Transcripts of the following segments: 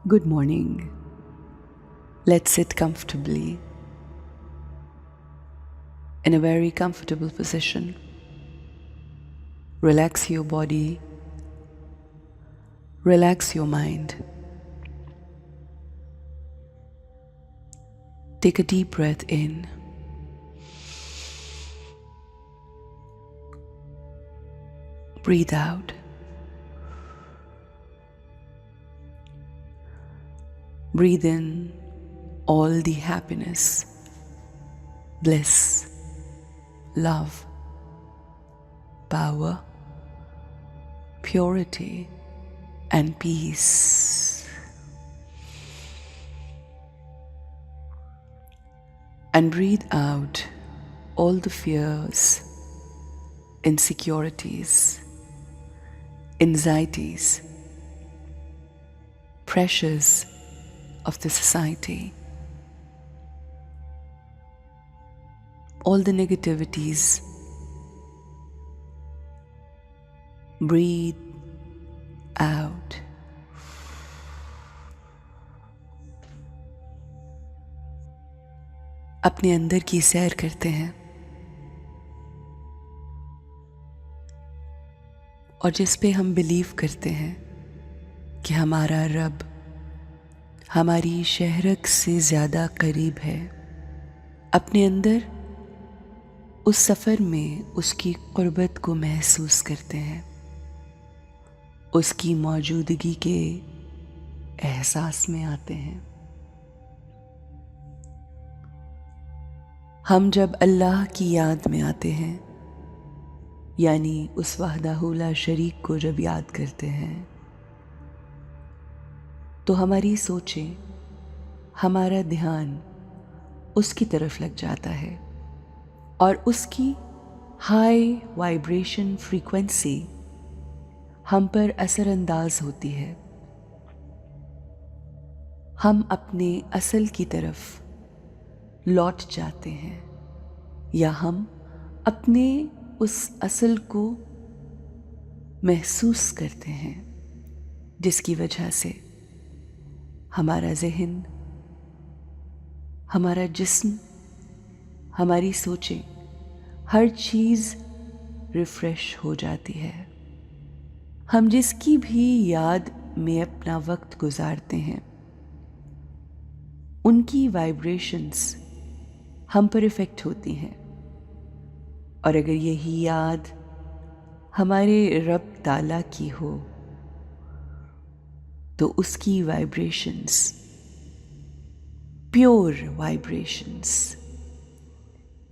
Good morning. Let's sit comfortably in a very comfortable position. Relax your body, relax your mind. Take a deep breath in. Breathe out. Breathe in all the happiness, bliss, love, power, purity, and peace. And breathe out all the fears, insecurities, anxieties, pressures of the society, all the negativities. Breathe out. अपने अंदर की सैर करते हैं और जिस पे हम बिलीव करते हैं कि हमारा रब हमारी शहरत से ज़्यादा करीब है, अपने अंदर उस सफ़र में उसकी क़ुर्बत को महसूस करते हैं, उसकी मौजूदगी के एहसास में आते हैं। हम जब अल्लाह की याद में आते हैं, यानी उस वहदहू ला शरीक को जब याद करते हैं, तो हमारी सोचें, हमारा ध्यान उसकी तरफ लग जाता है और उसकी हाई वाइब्रेशन फ्रीक्वेंसी हम पर असरअंदाज होती है। हम अपने असल की तरफ लौट जाते हैं या हम अपने उस असल को महसूस करते हैं, जिसकी वजह से हमारा ज़हन, हमारा जिस्म, हमारी सोचें, हर चीज़ रिफ़्रेश हो जाती है। हम जिसकी भी याद में अपना वक्त गुजारते हैं, उनकी वाइब्रेशंस हम पर इफ़ेक्ट होती हैं और अगर यही याद हमारे रब ताला की हो तो उसकी vibrations, pure vibrations,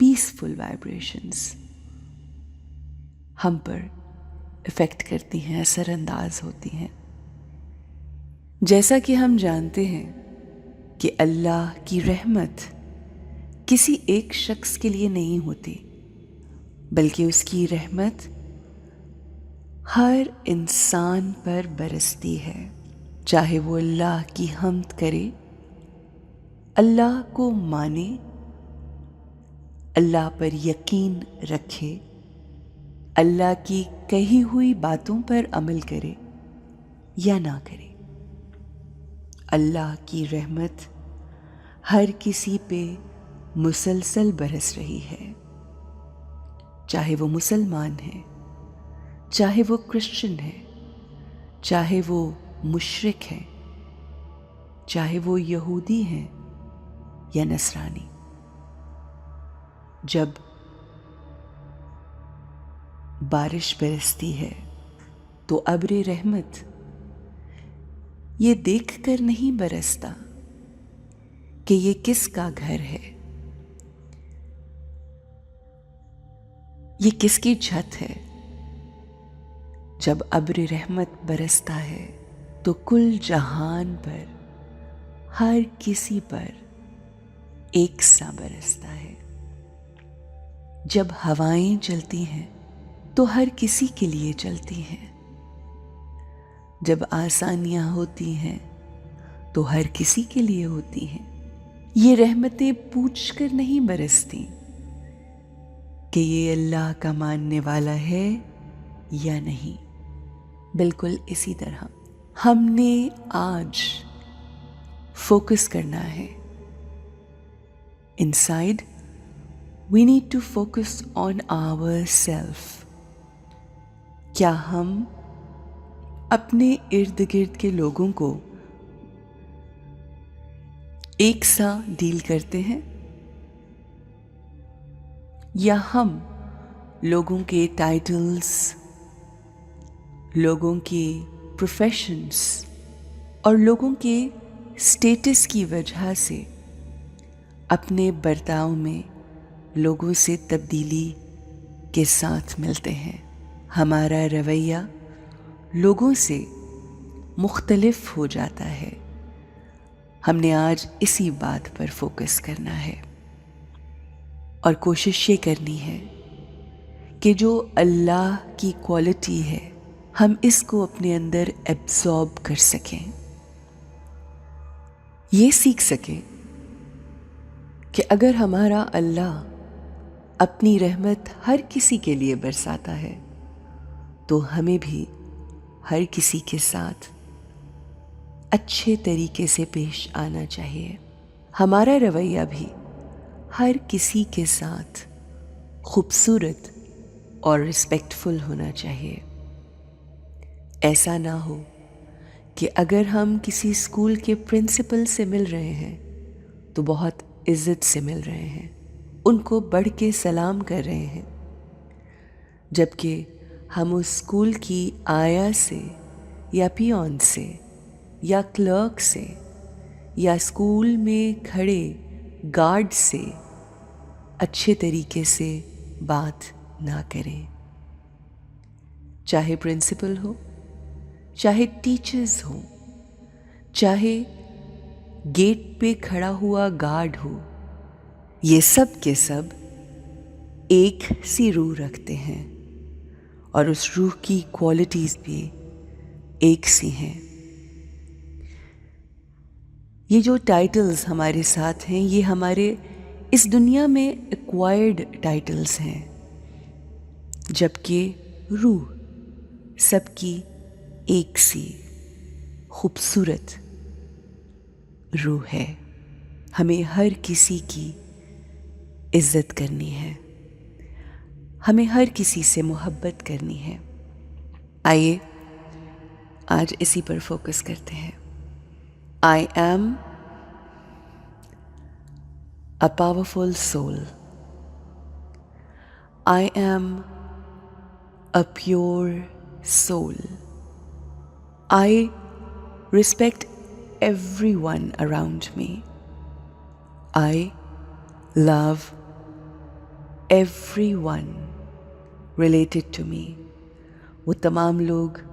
peaceful vibrations हम पर इफ़ेक्ट करती हैं, असरअंदाज होती हैं। जैसा कि हम जानते हैं कि अल्लाह की रहमत किसी एक शख्स के लिए नहीं होती, बल्कि उसकी रहमत हर इंसान पर बरसती है, चाहे वो अल्लाह की हम्द करे, अल्लाह को माने, अल्लाह पर यकीन रखे, अल्लाह की कही हुई बातों पर अमल करे या ना करे। अल्लाह की रहमत हर किसी पे मुसलसल बरस रही है, चाहे वो मुसलमान है, चाहे वो क्रिश्चियन है, चाहे वो मुशरिक है, चाहे वो यहूदी हैं या नसरानी। जब बारिश बरसती है तो अब्र रहमत ये देखकर नहीं बरसता कि ये किसका घर है, ये किसकी छत है। जब अब्र रहमत बरसता है तो कुल जहान पर, हर किसी पर एक सा बरसता है। जब हवाएं चलती हैं तो हर किसी के लिए चलती हैं। जब आसानियां होती हैं तो हर किसी के लिए होती हैं। ये रहमतें पूछ कर नहीं बरसती कि ये अल्लाह का मानने वाला है या नहीं। बिल्कुल इसी तरह हमने आज फोकस करना है। Inside, we need to focus on ourselves. क्या हम अपने इर्द गिर्द के लोगों को एक सा डील करते हैं, या हम लोगों के टाइटल्स, लोगों के प्रोफेशंस और लोगों के स्टेटस की वजह से अपने बर्ताव में लोगों से तब्दीली के साथ मिलते हैं। हमारा रवैया लोगों से मुख्तलिफ हो जाता है। हमने आज इसी बात पर फोकस करना है और कोशिश ये करनी है कि जो अल्लाह की क्वालिटी है हम इसको अपने अंदर एब्जॉर्ब कर सकें, ये सीख सकें कि अगर हमारा अल्लाह अपनी रहमत हर किसी के लिए बरसाता है तो हमें भी हर किसी के साथ अच्छे तरीके से पेश आना चाहिए। हमारा रवैया भी हर किसी के साथ खूबसूरत और रिस्पेक्टफुल होना चाहिए। ऐसा ना हो कि अगर हम किसी स्कूल के प्रिंसिपल से मिल रहे हैं तो बहुत इज्जत से मिल रहे हैं, उनको बढ़ के सलाम कर रहे हैं, जबकि हम उस स्कूल की आया से या पियोन से या क्लर्क से या स्कूल में खड़े गार्ड से अच्छे तरीके से बात ना करें। चाहे प्रिंसिपल हो, चाहे टीचर्स हो, चाहे गेट पे खड़ा हुआ गार्ड हो, ये सब के सब एक सी रूह रखते हैं और उस रूह की क्वालिटीज भी एक सी हैं। ये जो टाइटल्स हमारे साथ हैं ये हमारे इस दुनिया में एक्वायर्ड टाइटल्स हैं, जबकि रूह सबकी एक सी खूबसूरत रूह है। हमें हर किसी की इज्जत करनी है, हमें हर किसी से मोहब्बत करनी है। आइए आज इसी पर फोकस करते हैं। I am a powerful soul. I am a pure soul. I respect everyone around me. I love everyone related to me. वो तमाम लोग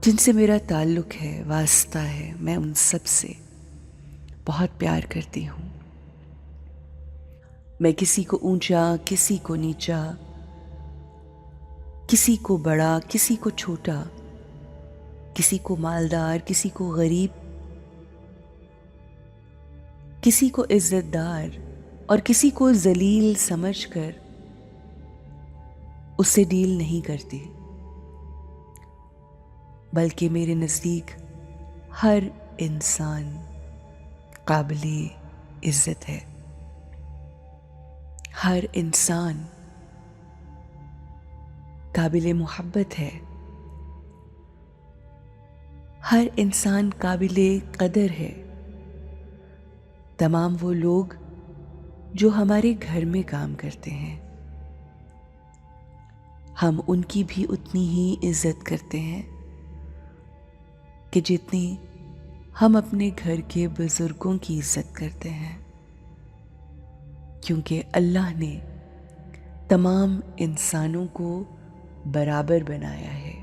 जिनसे मेरा ताल्लुक़ है, वास्ता है, मैं उन सब से बहुत प्यार करती हूँ। मैं किसी को ऊंचा, किसी को नीचा, किसी को बड़ा, किसी को छोटा, किसी को मालदार, किसी को गरीब, किसी को इज्जतदार और किसी को जलील समझकर उससे डील नहीं करती, बल्कि मेरे नज़दीक हर इंसान काबिले इज्जत है। हर इंसान काबिले मोहब्बत है। हर इंसान काबिले कदर है। तमाम वो लोग जो हमारे घर में काम करते हैं, हम उनकी भी उतनी ही इज्जत करते हैं कि जितनी हम अपने घर के बुजुर्गों की इज्जत करते हैं, क्योंकि अल्लाह ने तमाम इंसानों को बराबर बनाया है।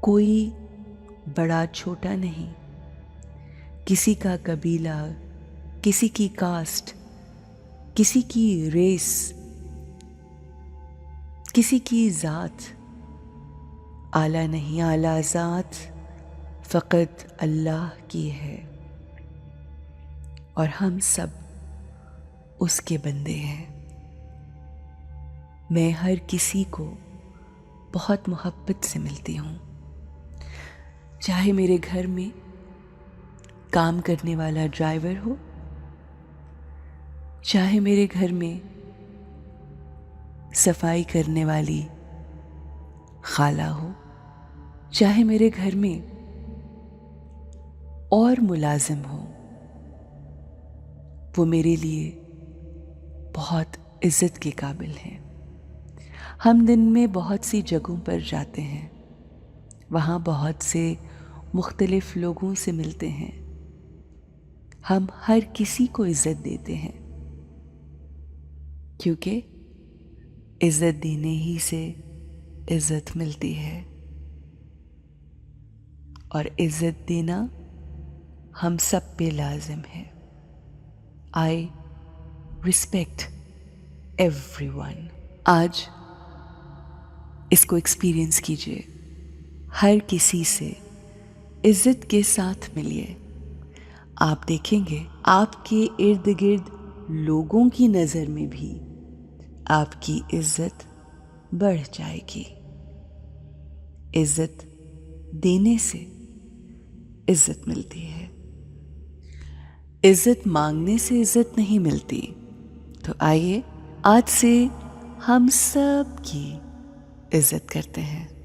कोई बड़ा छोटा नहीं, किसी का कबीला, किसी की कास्ट, किसी की रेस, किसी की ज़ात आला नहीं। आला ज़ात फ़कत अल्लाह की है और हम सब उसके बंदे हैं। मैं हर किसी को बहुत मोहब्बत से मिलती हूँ, चाहे मेरे घर में काम करने वाला ड्राइवर हो, चाहे मेरे घर में सफाई करने वाली खाला हो, चाहे मेरे घर में और मुलाजिम हो, वो मेरे लिए बहुत इज्जत के काबिल हैं। हम दिन में बहुत सी जगहों पर जाते हैं, वहाँ बहुत से मुख्तलिफ लोगों से मिलते हैं। हम हर किसी को इज्जत देते हैं, क्योंकि इज्जत देने ही से इज्जत मिलती है, और इज्जत देना हम सब पे लाजिम है। I respect everyone. आज इसको एक्सपीरियंस कीजिए, हर किसी से इज्जत के साथ मिलिए। आप देखेंगे आपके इर्द गिर्द लोगों की नज़र में भी आपकी इज्जत बढ़ जाएगी। इज्जत देने से इज्जत मिलती है, इज्जत मांगने से इज्जत नहीं मिलती। तो आइए आज से हम सब की इज्जत करते हैं।